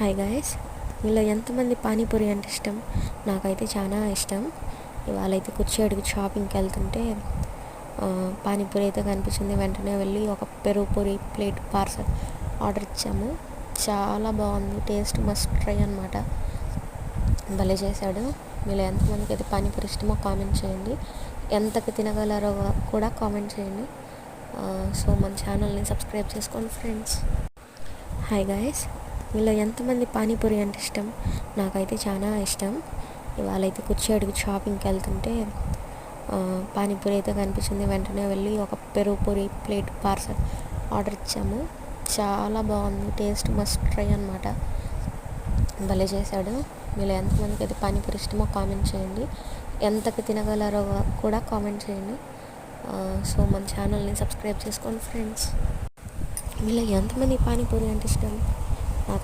Hi guys, మీలో ఎంతమంది పానీపూరి అంటే ఇష్టం? నాకైతే చాలా ఇష్టం. ఇవాళ అయితే కుర్చేడుకి షాపింగ్కి వెళ్తుంటే పానీపూరి అయితే కనిపించింది. వెంటనే వెళ్ళి ఒక పెరుగు పూరి ప్లేట్ పార్సల్ ఆర్డర్ ఇచ్చాము. చాలా బాగుంది, టేస్ట్ మస్ట్ ట్రై అనమాట. భలే చేశాడు. మీలో ఎంతమందికి అయితే పానీపూరి ఇష్టమో కామెంట్ చేయండి. ఎంతకు తినగలరో కూడా కామెంట్ చేయండి. సో మన ఛానల్ని సబ్స్క్రైబ్ చేసుకోండి ఫ్రెండ్స్. హాయ్ గాయస్, మీలో ఎంతమంది పానీపూరి అంటే ఇష్టం? నాకైతే చాలా ఇష్టం. ఇవాళ అయితే కుర్చేడుకి షాపింగ్కి వెళ్తుంటే పానీపూరి అయితే కనిపించింది. వెంటనే వెళ్ళి ఒక పెరుగు పూరి ప్లేట్ పార్సల్ ఆర్డర్ ఇచ్చాము. చాలా బాగుంది, టేస్ట్ మస్ట్ ట్రై అనమాట. భలే చేశాడు. మీలో ఎంతమందికి అయితే పానీపూరి ఇష్టమో కామెంట్ చేయండి. ఎంతకు తినగలరో కూడా కామెంట్ చేయండి. సో మన ఛానల్ని సబ్స్క్రైబ్ చేసుకోండి ఫ్రెండ్స్. మీలో ఎంతమంది పానీపూరి అంటే ఇష్టం?